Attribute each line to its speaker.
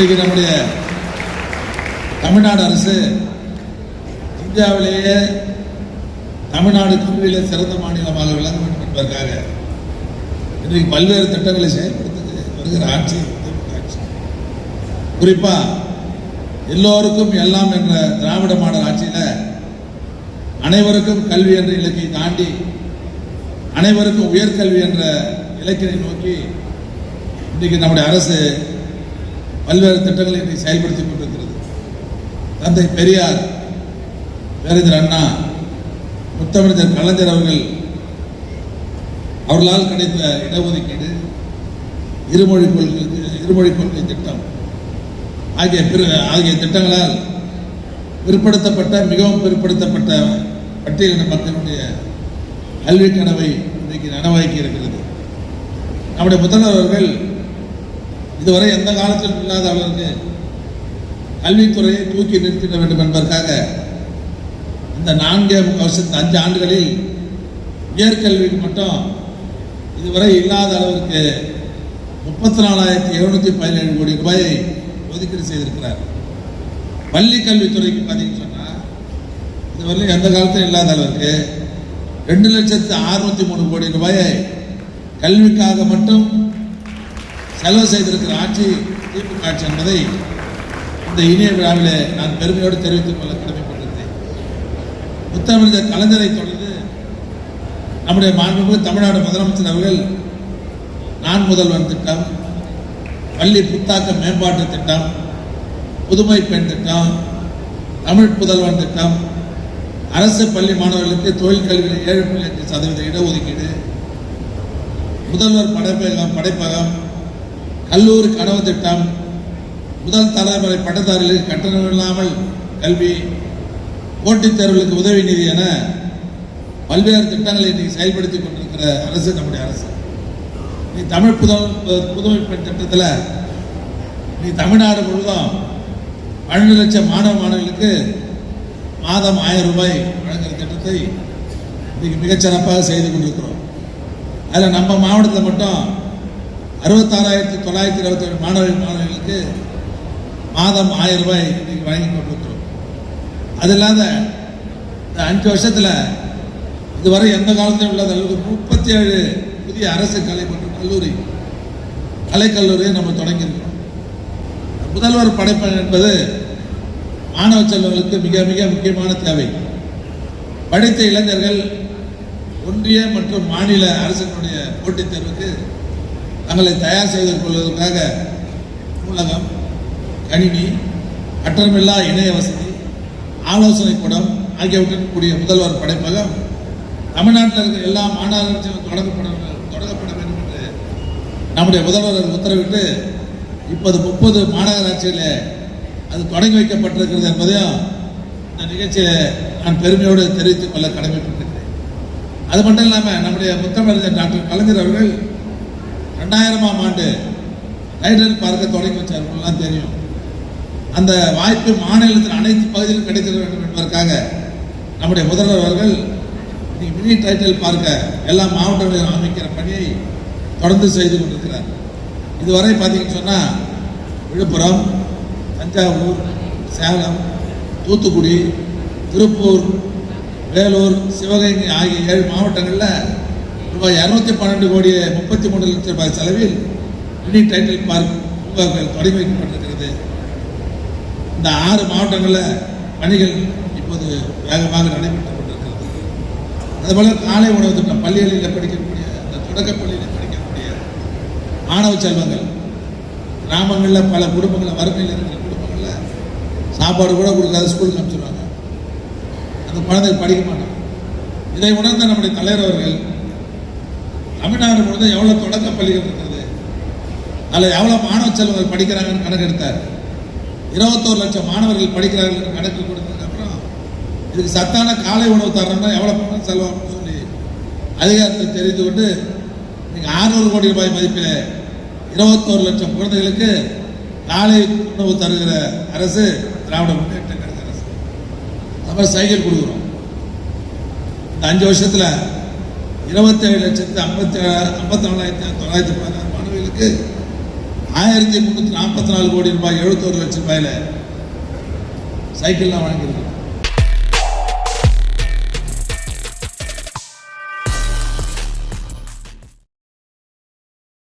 Speaker 1: இன்றைக்கு நம்முடைய தமிழ்நாடு அரசு இந்தியாவிலேயே தமிழ்நாடு கல்வியிலே சிறந்த மாநிலமாக விளங்க வேண்டும் என்பதற்காக இன்றைக்கு பல்வேறு திட்டங்களை செயல்படுத்தி வருகிற ஆட்சி ஆட்சி. குறிப்பா எல்லோருக்கும் எல்லாம் என்ற திராவிட மாடல் ஆட்சியில் அனைவருக்கும் கல்வி என்ற இலக்கை தாண்டி அனைவருக்கும் உயர்கல்வி என்ற இலக்கினை நோக்கி இன்றைக்கு நம்முடைய அரசு பல்வேறு திட்டங்களை இன்றைக்கு செயல்படுத்திக் கொண்டிருக்கிறது. தந்தை பெரியார், பேரறிஞர் அண்ணா, முத்தமிழர் கலைஞர் அவர்களால் கிடைத்த இடஒதுக்கீடு, இருமொழி கொள்கை திட்டம் ஆகிய திட்டங்களால் பிற்படுத்தப்பட்ட மிகவும் பிற்படுத்தப்பட்ட பட்டியலின மக்களுடைய கல்வி கனவை இன்றைக்கு நனவாக்கி இருக்கிறது. நம்முடைய முதல்வர் அவர்கள் இதுவரை எந்த காலத்திலும் இல்லாத அளவுக்கு கல்வித்துறையை தூக்கி நிறுத்திட வேண்டும் என்பதற்காக இந்த 5 ஆண்டுகளில் உயர்கல்விக்கு மட்டும் இதுவரை இல்லாத அளவிற்கு 34,717 கோடி ரூபாயை ஒதுக்கீடு செய்திருக்கிறார். பள்ளி கல்வித்துறைக்கு பார்த்தீங்கன்னு சொன்னால் இதுவரை எந்த காலத்திலும் இல்லாத அளவிற்கு 2,603,000 கோடி ரூபாயை கல்விக்காக மட்டும் செலவு செய்திருக்கிற ஆட்சி திமுக ஆட்சி என்பதை இந்த இனிய விழாவிலே நான் பெருமையோடு தெரிவித்துக் கொள்ள கடமைப்பட்டிருந்தேன். முத்தமிழர் கலைஞரை தொடர்ந்து நம்முடைய மாண்புமிகு தமிழ்நாடு முதலமைச்சர் அவர்கள் நான் முதல்வன் திட்டம், பள்ளி புத்தாக்க மேம்பாட்டு திட்டம், புதுமை பெண் திட்டம், தமிழ் புதல்வன் திட்டம், அரசு பள்ளி மாணவர்களுக்கு தொழில் கல்வியில் 7.8% இடஒதுக்கீடு, முதல்வர் படைப்பகம், கல்லூரி கனவு திட்டம், முதல் தலைமுறை பட்டதாரிகளுக்கு கட்டணம் இல்லாமல் கல்வி, போட்டித் தேர்வுகளுக்கு உதவி நிதி என பல்வேறு திட்டங்களை இன்றைக்கு செயல்படுத்திக் கொண்டிருக்கிற அரசு நம்முடைய அரசு. நீ தமிழ் புதுமை பெண் திட்டத்தில் நீ தமிழ்நாடு முழுவதும் 12 லட்சம் மாணவர்களுக்கு மாதம் 1000 ரூபாய் வழங்குகிற திட்டத்தை இன்னைக்கு மிகச்சிறப்பாக செய்து கொண்டிருக்கிறோம். அதில் நம்ம மாவட்டத்தில் மட்டும் 66,927 மாணவர்களுக்கு மாதம் 1000 ரூபாய் இன்னைக்கு வழங்கி கொண்டிருக்கிறோம். அது இல்லாத இந்த 5 வருஷத்தில் இதுவரை எந்த காலத்திலும் இல்லாத அளவுக்கு 37 புதிய அரசு கலை மற்றும் கலைக்கல்லூரியை நம்ம தொடங்கியிருக்கிறோம். முதல்வர் படைப்பகம் என்பது மாணவ செல்வங்களுக்கு மிக மிக முக்கியமான தேவை. படித்த இளைஞர்கள் ஒன்றிய மற்றும் மாநில அரசுகளுடைய போட்டித் தேர்வுக்கு தங்களை தயார் செய்து கொள்வதற்காக நூலகம், கணினி, கட்டணமில்லா இணைய வசதி, ஆலோசனை கூடம் ஆகியவற்றுடன் கூடிய முதல்வர் படைப்பகம் தமிழ்நாட்டில் இருக்கிற எல்லா மாநகராட்சியும் தொடங்கப்பட வேண்டும் என்று நம்முடைய முதல்வர் உத்தரவிட்டு இப்போது 30 மாநகராட்சியில் அது தொடங்கி வைக்கப்பட்டிருக்கிறது என்பதையும் இந்த நிகழ்ச்சியை நான் பெருமையோடு தெரிவித்துக் கொள்ள கடமைப்பட்டிருக்கிறேன். அது மட்டும் இல்லாமல் நம்முடைய முத்தமிழர் டாக்டர் கலைஞர் அவர்கள் 2000ஆம் ஆண்டு டைடல் பார்க்க தொடங்கி வச்சார்கள் தெரியும். அந்த வாய்ப்பு மாநிலத்தின் அனைத்து பகுதியிலும் கிடைத்திட வேண்டும் என்பதற்காக நம்முடைய முதல்வர் அவர்கள் மினி டைடல் பார்க்க எல்லா மாவட்டங்களிலும் அமைக்கிற பணியை தொடர்ந்து செய்து கொண்டிருக்கிறார். இதுவரை பார்த்தீங்கன்னு சொன்னால் விழுப்புரம், தஞ்சாவூர், சேலம், தூத்துக்குடி, திருப்பூர், வேலூர், சிவகங்கை ஆகிய 7 மாவட்டங்களில் ரூபாய் 212 கோடி 33 லட்சம் ரூபாய் செலவில் மினி டைட்டில் பார்க் பூங்காக்கள் தொடங்கி வைக்கப்பட்டிருக்கிறது. இந்த 6 மாவட்டங்களில் பணிகள் இப்போது வேகமாக நடைபெற்றுக் கொண்டிருக்கிறது. அதுபோல காலை உணவு திட்டம், பள்ளிகளில் படிக்கக்கூடிய இந்த தொடக்க பள்ளியில் படிக்கக்கூடிய மாணவ செல்வங்கள், கிராமங்களில் பல குடும்பங்களில் வறுமையில் இருக்கிற குடும்பங்களில் சாப்பாடு கூட கொடுக்காத ஸ்கூலுக்கு அனுப்பிச்சிடுவாங்க. அந்த குழந்தை படிக்க மாட்டாங்க. இதை உணர்ந்த நம்முடைய தலைவர் அவர்கள் தமிழ்நாடு முழுவதும் எவ்வளோ தொடக்க பள்ளிகள் இருக்கிறது, அதில் எவ்வளோ மாணவ செல்வங்கள் படிக்கிறாங்கன்னு கணக்கு எடுத்தார். 21 லட்சம் மாணவர்கள் படிக்கிறார்கள் கணக்கு கொடுத்ததுக்கப்புறம் இதுக்கு சத்தான காலை உணவு தரணும்னா எவ்வளோ பணம் செலவாகணும்னு சொல்லி அதிகாரத்தை தெரிந்து கொண்டு நீங்கள் 600 கோடி ரூபாய் மதிப்பில் 21 லட்சம் குழந்தைகளுக்கு காலை உணவு தருகிற அரசு திராவிட முன்னேற்ற கழக அரசு. நம்ம சைக்கிள் கொடுக்குறோம். இந்த 5 வருஷத்தில் 27,54,916 மாணவர்களுக்கு 1344 கோடி ரூபாய் 71 லட்சம் ரூபாயில சைக்கிள்லாம் வழங்கியிருக்கு.